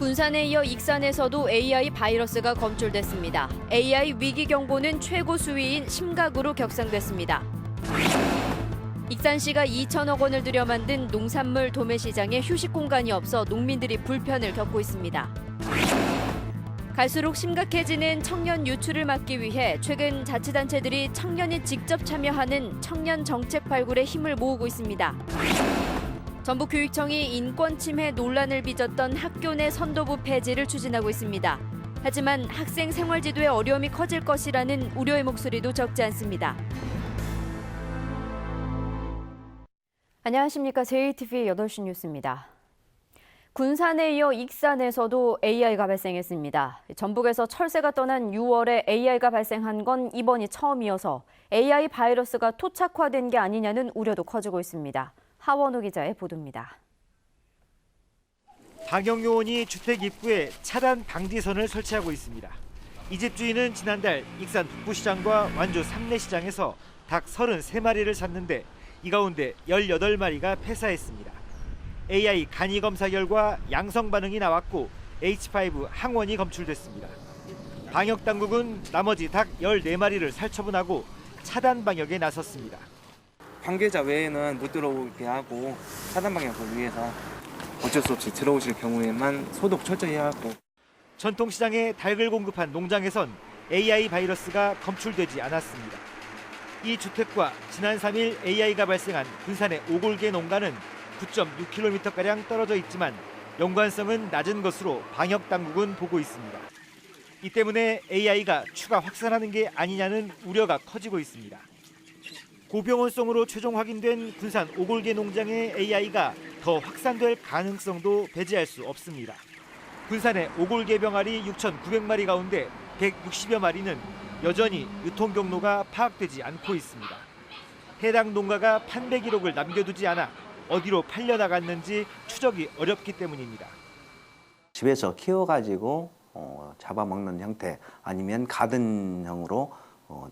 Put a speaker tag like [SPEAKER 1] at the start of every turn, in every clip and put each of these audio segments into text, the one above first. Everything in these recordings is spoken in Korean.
[SPEAKER 1] 군산에 이어 익산에서도 AI 바이러스가 검출됐습니다. AI 위기 경보는 최고 수위인 심각으로 격상됐습니다. 익산시가 2천억 원을 들여 만든 농산물 도매시장에 휴식 공간이 없어 농민들이 불편을 겪고 있습니다. 갈수록 심각해지는 청년 유출을 막기 위해 최근 자치단체들이 청년이 직접 참여하는 청년 정책 발굴에 힘을 모으고 있습니다. 전북교육청이 인권 침해 논란을 빚었던 학교 내 선도부 폐지를 추진하고 있습니다. 하지만 학생 생활지도에 어려움이 커질 것이라는 우려의 목소리도 적지 않습니다. 안녕하십니까. JTV 8시 뉴스입니다. 군산에 이어 익산에서도 AI가 발생했습니다. 전북에서 철새가 떠난 6월에 AI가 발생한 건 이번이 처음이어서 AI 바이러스가 토착화된 게 아니냐는 우려도 커지고 있습니다. 하원우 기자의 보도입니다.
[SPEAKER 2] 방역요원이 주택 입구에 차단 방지선을 설치하고 있습니다. 이 집 주인은 지난달 익산 북부시장과 완주 삼내시장에서 닭 33마리를 샀는데 이 가운데 18마리가 폐사했습니다. AI 간이 검사 결과 양성 반응이 나왔고 H5 항원이 검출됐습니다. 방역 당국은 나머지 닭 14마리를 살처분하고 차단 방역에 나섰습니다.
[SPEAKER 3] 관계자 외에는 못 들어오게 하고 차단 방역을 위해서 어쩔 수 없이 들어오실 경우에만 소독 철저히 하고.
[SPEAKER 2] 전통시장에 닭을 공급한 농장에선 AI 바이러스가 검출되지 않았습니다. 이 주택과 지난 3일 AI가 발생한 군산의 오골계 농가는 9.6km가량 떨어져 있지만 연관성은 낮은 것으로 방역 당국은 보고 있습니다. 이 때문에 AI가 추가 확산하는 게 아니냐는 우려가 커지고 있습니다. 고병원성으로 최종 확인된 군산 오골계 농장의 AI가 더 확산될 가능성도 배제할 수 없습니다. 군산의 오골계 병아리 6,900마리 가운데 160여 마리는 여전히 유통 경로가 파악되지 않고 있습니다. 해당 농가가 판매 기록을 남겨두지 않아 어디로 팔려나갔는지 추적이 어렵기 때문입니다.
[SPEAKER 4] 집에서 키워가지고 잡아먹는 형태 아니면 가든형으로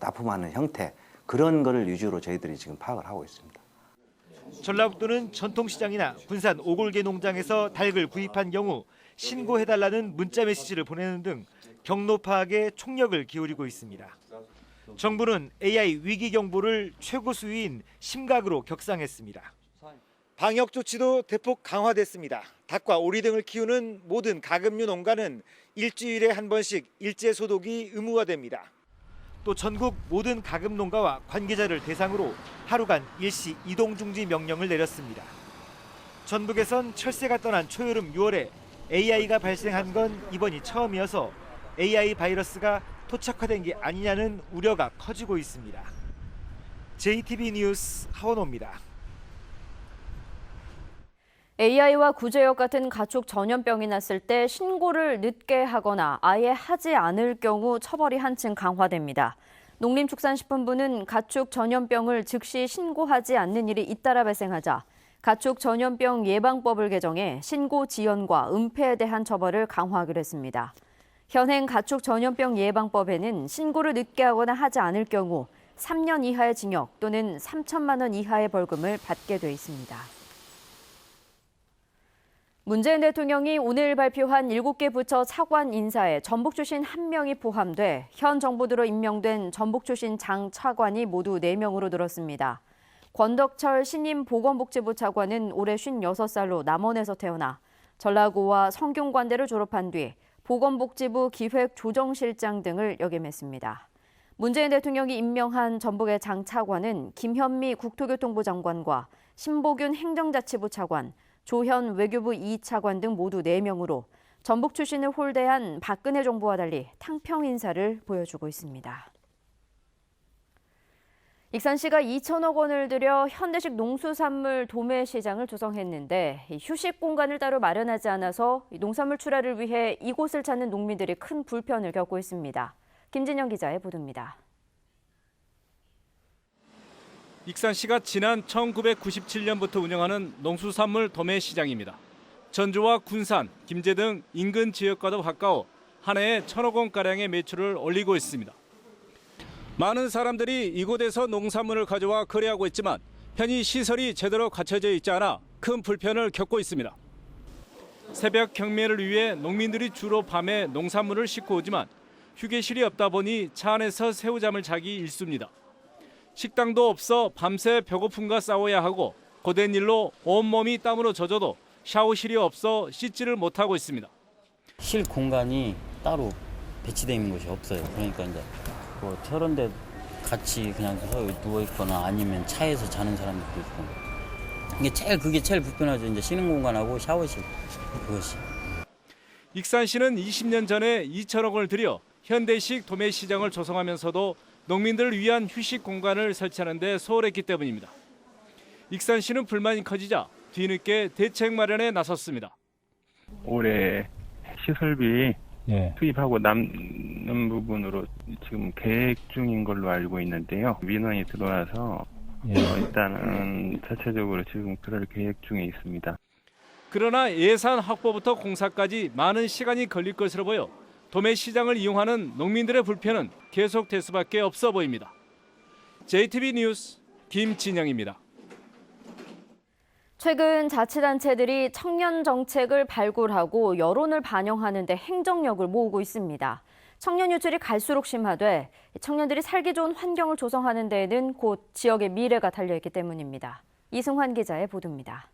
[SPEAKER 4] 납품하는 형태, 그런 거를 위주로 저희들이 지금 파악을 하고 있습니다.
[SPEAKER 2] 전라북도는 전통시장이나 군산 오골계 농장에서 닭을 구입한 경우 신고해달라는 문자 메시지를 보내는 등 경로 파악에 총력을 기울이고 있습니다. 정부는 AI 위기 경보를 최고 수위인 심각으로 격상했습니다. 방역 조치도 대폭 강화됐습니다. 닭과 오리 등을 키우는 모든 가금류 농가는 일주일에 한 번씩 일제 소독이 의무화됩니다. 또 전국 모든 가금 농가와 관계자를 대상으로 하루간 일시 이동 중지 명령을 내렸습니다. 전북에선 철새가 떠난 초여름 6월에 AI가 발생한 건 이번이 처음이어서 AI 바이러스가 토착화된 게 아니냐는 우려가 커지고 있습니다. JTB 뉴스 하원호입니다.
[SPEAKER 1] AI와 구제역 같은 가축 전염병이 났을 때 신고를 늦게 하거나 아예 하지 않을 경우 처벌이 한층 강화됩니다. 농림축산식품부는 가축 전염병을 즉시 신고하지 않는 일이 잇따라 발생하자 가축 전염병 예방법을 개정해 신고 지연과 은폐에 대한 처벌을 강화하기로 했습니다. 현행 가축 전염병 예방법에는 신고를 늦게 하거나 하지 않을 경우 3년 이하의 징역 또는 3천만 원 이하의 벌금을 받게 돼 있습니다. 문재인 대통령이 오늘 발표한 7개 부처 차관 인사에 전북 출신 1명이 포함돼 현 정부 들어 임명된 전북 출신 장 차관이 모두 4명으로 늘었습니다. 권덕철 신임 보건복지부 차관은 올해 56살로 남원에서 태어나 전라고와 성균관대를 졸업한 뒤 보건복지부 기획조정실장 등을 역임했습니다. 문재인 대통령이 임명한 전북의 장 차관은 김현미 국토교통부 장관과 신보균 행정자치부 차관, 조현 외교부 2차관 등 모두 4명으로 전북 출신을 홀대한 박근혜 정부와 달리 탕평 인사를 보여주고 있습니다. 익산시가 2천억 원을 들여 현대식 농수산물 도매시장을 조성했는데 휴식 공간을 따로 마련하지 않아서 농산물 출하를 위해 이곳을 찾는 농민들이 큰 불편을 겪고 있습니다. 김진영 기자의 보도입니다.
[SPEAKER 5] 익산시가 지난 1997년부터 운영하는 농수산물 도매시장입니다. 전주와 군산, 김제 등 인근 지역과도 가까워 한 해에 1,000억 원가량의 매출을 올리고 있습니다. 많은 사람들이 이곳에서 농산물을 가져와 거래하고 있지만 편의 시설이 제대로 갖춰져 있지 않아 큰 불편을 겪고 있습니다. 새벽 경매를 위해 농민들이 주로 밤에 농산물을 싣고 오지만 휴게실이 없다 보니 차 안에서 새우잠을 자기 일쑤입니다. 식당도 없어 밤새 배고픔과 싸워야 하고 고된 일로 온몸이 땀으로 젖어도 샤워실이 없어 씻지를 못하고 있습니다.
[SPEAKER 6] 쉴 공간이 따로 배치되어 있는 곳이 없어요. 그러니까 이제 뭐 저런 데 같이 그냥 누워 있거나 아니면 차에서 자는 사람들도 있고. 그게 제일 불편하죠. 이제 쉬는 공간하고 샤워실 그것이.
[SPEAKER 5] 익산시는 20년 전에 2천억 원을 들여 현대식 도매시장을 조성하면서도 농민들을 위한 휴식 공간을 설치하는 데 소홀했기 때문입니다. 익산시는 불만이 커지자 뒤늦게 대책 마련에 나섰습니다.
[SPEAKER 7] 올해 시설비 투입하고 남는 부분으로 지금 계획 중인 걸로 알고 있는데요. 민원이 들어와서 일단은 자체적으로 지금 그럴 계획 중에 있습니다.
[SPEAKER 5] 그러나 예산 확보부터 공사까지 많은 시간이 걸릴 것으로 보여 도매시장을 이용하는 농민들의 불편은 계속될 수밖에 없어 보입니다. JTB 뉴스 김진영입니다.
[SPEAKER 1] 최근 자치단체들이 청년 정책을 발굴하고 여론을 반영하는 데 행정력을 모으고 있습니다. 청년 유출이 갈수록 심화돼 청년들이 살기 좋은 환경을 조성하는 데에는 곧 지역의 미래가 달려있기 때문입니다. 이승환 기자의 보도입니다.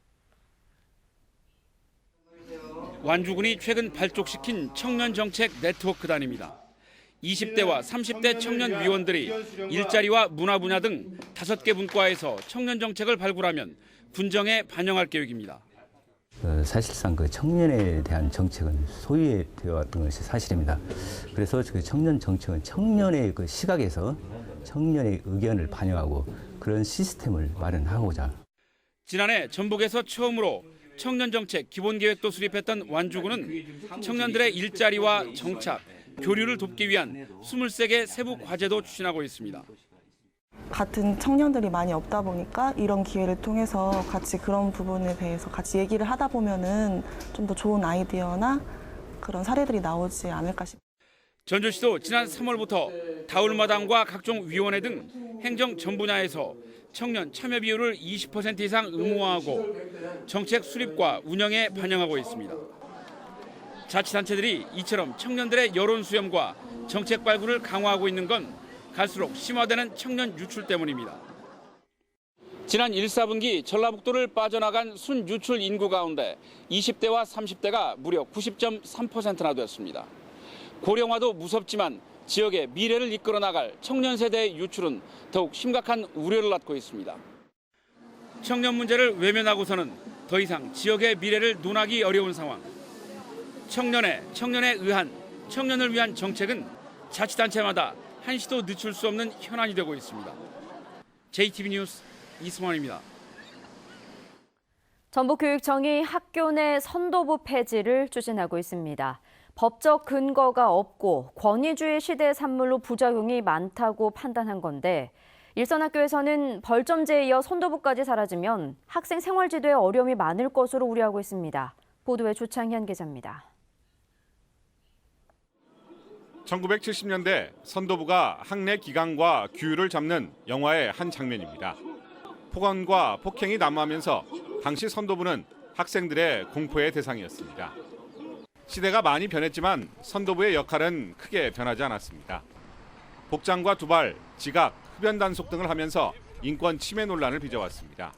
[SPEAKER 8] 완주군이 최근 발족시킨 청년 정책 네트워크단입니다. 20대와 30대 청년 위원들이 일자리와 문화 분야 등 5개 분과에서 청년 정책을 발굴하면 군정에 반영할 계획입니다.
[SPEAKER 9] 사실상 그 청년에 대한 정책은 소외되어 왔던 것이 사실입니다. 그래서 그 청년 정책은 청년의 그 시각에서 청년의 의견을 반영하고 그런 시스템을 마련하고자.
[SPEAKER 8] 지난해 전북에서 처음으로 청년 정책 기본 계획도 수립했던 완주군은 청년들의 일자리와 정착, 교류를 돕기 위한 23개 세부 과제도 추진하고 있습니다.
[SPEAKER 10] 같은 청년들이 많이 없다 보니까 이런 기회를 통해서 같이 그런 부분에 대해서 같이 얘기를 하다 보면은 좀 더 좋은 아이디어나 그런 사례들이 나오지 않을까 싶습니다.
[SPEAKER 8] 전주시도 지난 3월부터 다울마당과 각종 위원회 등 행정 전 분야에서 청년 참여 비율을 20% 이상 의무화하고 정책 수립과 운영에 반영하고 있습니다. 자치단체들이 이처럼 청년들의 여론 수렴과 정책 발굴을 강화하고 있는 건 갈수록 심화되는 청년 유출 때문입니다. 지난 1, 4분기 전라북도를 빠져나간 순유출 인구 가운데 20대와 30대가 무려 90.3%나 되었습니다. 고령화도 무섭지만 지역의 미래를 이끌어 나갈 청년 세대의 유출은 더욱 심각한 우려를 낳고 있습니다. 청년 문제를 외면하고서는 더 이상 지역의 미래를 논하기 어려운 상황. 청년에 의한 청년을 위한 정책은 자치단체마다 한시도 늦출 수 없는 현안이 되고 있습니다. JTB 뉴스 이승환입니다.
[SPEAKER 1] 전북교육청이 학교 내 선도부 폐지를 추진하고 있습니다. 법적 근거가 없고 권위주의 시대의 산물로 부작용이 많다고 판단한 건데 일선학교에서는 벌점제에 이어 선도부까지 사라지면 학생 생활지도에 어려움이 많을 것으로 우려하고 있습니다. 보도에 조창현 기자입니다.
[SPEAKER 11] 1970년대 선도부가 학내 기강과 규율을 잡는 영화의 한 장면입니다. 폭언과 폭행이 난무하면서 당시 선도부는 학생들의 공포의 대상이었습니다. 시대가 많이 변했지만 선도부의 역할은 크게 변하지 않았습니다. 복장과 두발, 지각, 흡연 단속 등을 하면서 인권 침해 논란을 빚어왔습니다.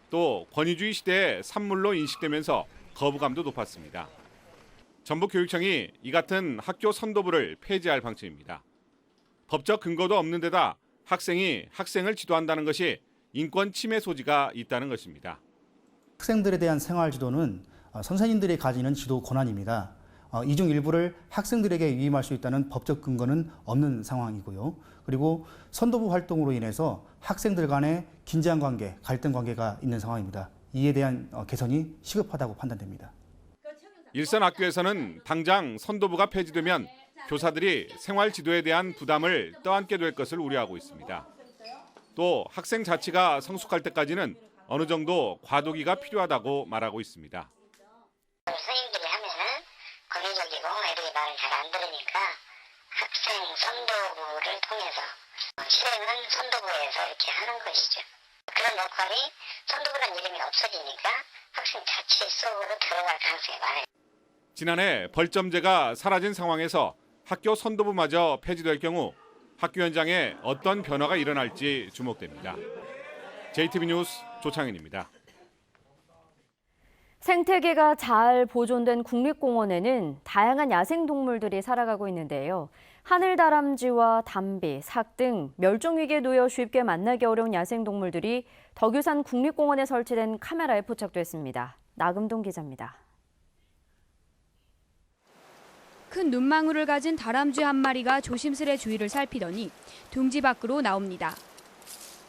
[SPEAKER 11] 또 권위주의 시대의 산물로 인식되면서 거부감도 높았습니다. 전북교육청이 이 같은 학교 선도부를 폐지할 방침입니다. 법적 근거도 없는 데다 학생이 학생을 지도한다는 것이 인권 침해 소지가 있다는 것입니다.
[SPEAKER 12] 학생들에 대한 생활 지도는 선생님들이 가지는 지도 권한입니다. 이 중 일부를 학생들에게 위임할 수 있다는 법적 근거는 없는 상황이고요. 그리고 선도부 활동으로 인해서 학생들 간의 긴장 관계, 갈등 관계가 있는 상황입니다. 이에 대한 개선이 시급하다고 판단됩니다.
[SPEAKER 11] 일선 학교에서는 당장 선도부가 폐지되면 교사들이 생활 지도에 대한 부담을 떠안게 될 것을 우려하고 있습니다. 또 학생 자치가 성숙할 때까지는 어느 정도 과도기가 필요하다고 말하고 있습니다.
[SPEAKER 13] 선생님들이 하면은 권위적이고 애들이 말을 잘 안 들으니까 학생 선도부를 통해서 실행은 선도부에서 이렇게 하는 것이죠. 그런 역할이 선도부라는 이름이 없어지니까 학생 자체 수업으로 들어갈 가능성이 많아요.
[SPEAKER 11] 지난해 벌점제가 사라진 상황에서 학교 선도부마저 폐지될 경우 학교 현장에 어떤 변화가 일어날지 주목됩니다. JTB 뉴스 조창현입니다.
[SPEAKER 1] 생태계가 잘 보존된 국립공원에는 다양한 야생동물들이 살아가고 있는데요. 하늘다람쥐와 담비, 삭 등 멸종위기에 놓여 쉽게 만나기 어려운 야생동물들이 덕유산 국립공원에 설치된 카메라에 포착됐습니다. 나금동 기자입니다.
[SPEAKER 14] 큰 눈망울을 가진 다람쥐 한 마리가 조심스레 주위를 살피더니 둥지 밖으로 나옵니다.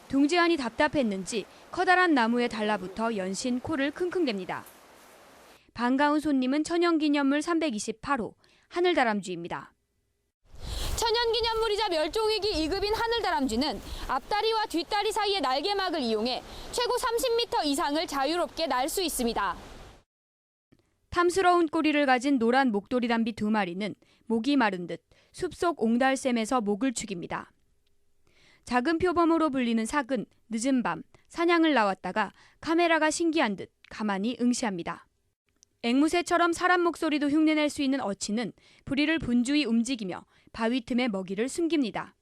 [SPEAKER 14] 둥지 안이 답답했는지 커다란 나무에 달라붙어 연신 코를 킁킁댑니다. 반가운 손님은 천연기념물 328호 하늘다람쥐입니다. 천연기념물이자 멸종위기 2급인 하늘다람쥐는 앞다리와 뒷다리 사이의 날개막을 이용해 최고 30m 이상을 자유롭게 날 수 있습니다. 탐스러운 꼬리를 가진 노란 목도리담비 2마리는 목이 마른 듯 숲속 옹달샘에서 목을 축입니다. 작은 표범으로 불리는 삭은 늦은 밤 사냥을 나왔다가 카메라가 신기한 듯 가만히 응시합니다. 앵무새처럼 사람 목소리도 흉내낼 수 있는 어치는 부리를 분주히 움직이며 바위 틈에 먹이를 숨깁니다.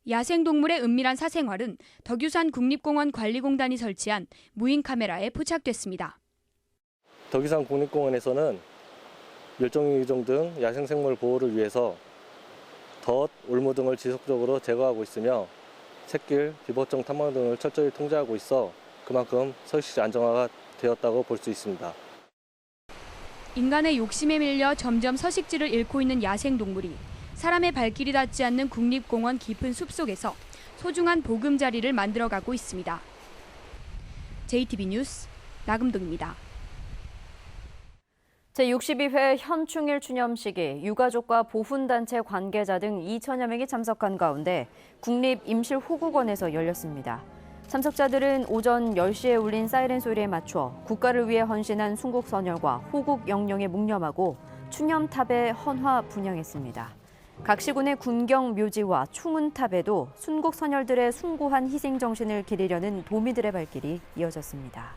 [SPEAKER 14] 야생동물의 은밀한 사생활은 덕유산 국립공원 관리공단이 설치한 무인 카메라에 포착됐습니다.
[SPEAKER 15] 덕유산 국립공원에서는 멸종위기종 등 야생생물 보호를 위해서 덫, 올무 등을 지속적으로 제거하고 있으며 샛길, 비법정 탐방 등을 철저히 통제하고 있어 그만큼 서식지 안정화가 되었다고 볼 수 있습니다.
[SPEAKER 14] 인간의 욕심에 밀려 점점 서식지를 잃고 있는 야생동물이 사람의 발길이 닿지 않는 국립공원 깊은 숲속에서 소중한 보금자리를 만들어가고 있습니다. JTB 뉴스 나금동입니다.
[SPEAKER 1] 제62회 현충일 추념식에 유가족과 보훈단체 관계자 등 2천여 명이 참석한 가운데 국립임실호국원에서 열렸습니다. 참석자들은 오전 10시에 울린 사이렌 소리에 맞춰 국가를 위해 헌신한 순국선열과 호국 영령에 묵념하고 추념탑에 헌화 분향했습니다. 각 시군의 군경 묘지와 충운탑에도 순국선열들의 숭고한 희생 정신을 기리려는 도미들의 발길이 이어졌습니다.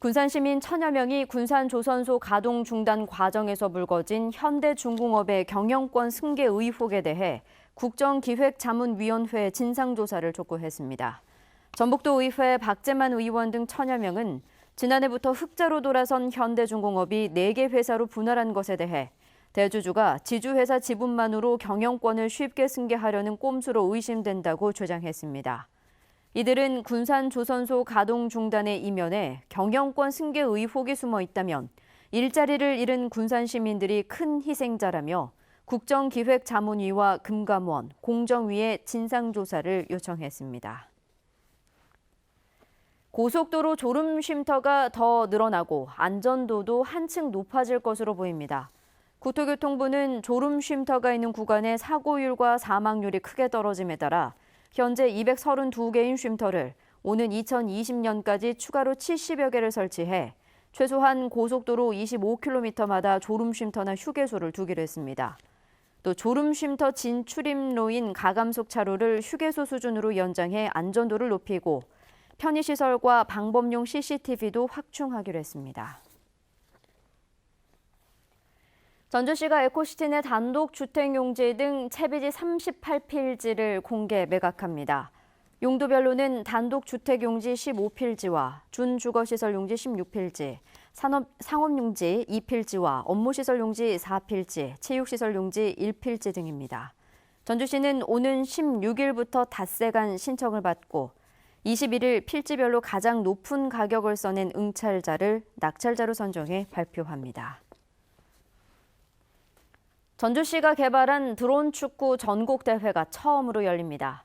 [SPEAKER 1] 군산시민 천여 명이 군산조선소 가동 중단 과정에서 불거진 현대중공업의 경영권 승계 의혹에 대해 국정기획자문위원회 진상조사를 촉구했습니다. 전북도의회 박재만 의원 등 천여 명은 지난해부터 흑자로 돌아선 현대중공업이 4개 회사로 분할한 것에 대해 대주주가 지주회사 지분만으로 경영권을 쉽게 승계하려는 꼼수로 의심된다고 주장했습니다. 이들은 군산조선소 가동 중단의 이면에 경영권 승계 의혹이 숨어 있다면 일자리를 잃은 군산 시민들이 큰 희생자라며 국정기획자문위와 금감원, 공정위에 진상조사를 요청했습니다. 고속도로 졸음쉼터가 더 늘어나고 안전도도 한층 높아질 것으로 보입니다. 국토교통부는 졸음쉼터가 있는 구간의 사고율과 사망률이 크게 떨어짐에 따라 현재 232개인 쉼터를 오는 2020년까지 추가로 70여 개를 설치해 최소한 고속도로 25km마다 졸음쉼터나 휴게소를 두기로 했습니다. 또 졸음쉼터 진출입로인 가감속 차로를 휴게소 수준으로 연장해 안전도를 높이고 편의시설과 방범용 CCTV도 확충하기로 했습니다. 전주시가 에코시티 내 단독주택용지 등 채비지 38필지를 공개 매각합니다. 용도별로는 단독주택용지 15필지와 준주거시설용지 16필지, 상업용지 2필지와 업무시설용지 4필지, 체육시설용지 1필지 등입니다. 전주시는 오는 16일부터 닷새간 신청을 받고 21일 필지별로 가장 높은 가격을 써낸 응찰자를 낙찰자로 선정해 발표합니다. 전주시가 개발한 드론 축구 전국대회가 처음으로 열립니다.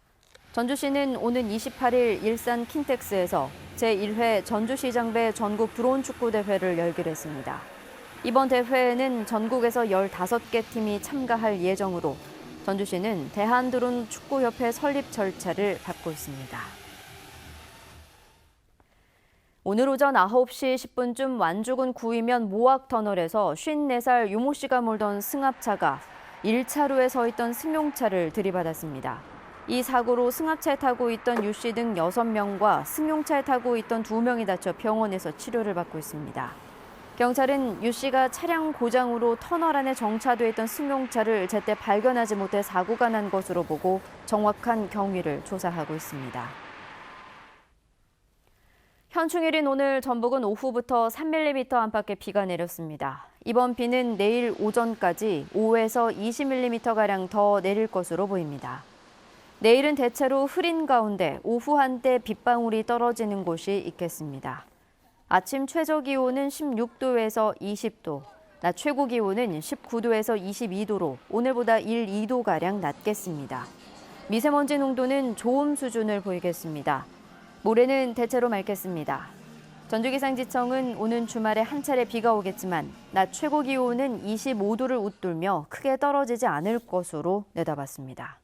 [SPEAKER 1] 전주시는 오는 28일 일산 킨텍스에서 제1회 전주시장배 전국 드론 축구 대회를 열기로 했습니다. 이번 대회에는 전국에서 15개 팀이 참가할 예정으로 전주시는 대한드론 축구협회 설립 절차를 밟고 있습니다. 오늘 오전 9시 10분쯤 완주군 구이면 모악터널에서 54살 유모 씨가 몰던 승합차가 1차로에 서 있던 승용차를 들이받았습니다. 이 사고로 승합차에 타고 있던 유 씨 등 6명과 승용차에 타고 있던 2명이 다쳐 병원에서 치료를 받고 있습니다. 경찰은 유 씨가 차량 고장으로 터널 안에 정차돼 있던 승용차를 제때 발견하지 못해 사고가 난 것으로 보고 정확한 경위를 조사하고 있습니다. 현충일인 오늘 전북은 오후부터 3mm 안팎의 비가 내렸습니다. 이번 비는 내일 오전까지 5에서 20mm가량 더 내릴 것으로 보입니다. 내일은 대체로 흐린 가운데 오후 한때 빗방울이 떨어지는 곳이 있겠습니다. 아침 최저 기온은 16도에서 20도, 낮 최고 기온은 19도에서 22도로 오늘보다 1, 2도가량 낮겠습니다. 미세먼지 농도는 좋음 수준을 보이겠습니다. 모레는 대체로 맑겠습니다. 전주기상지청은 오는 주말에 한 차례 비가 오겠지만 낮 최고 기온은 25도를 웃돌며 크게 떨어지지 않을 것으로 내다봤습니다.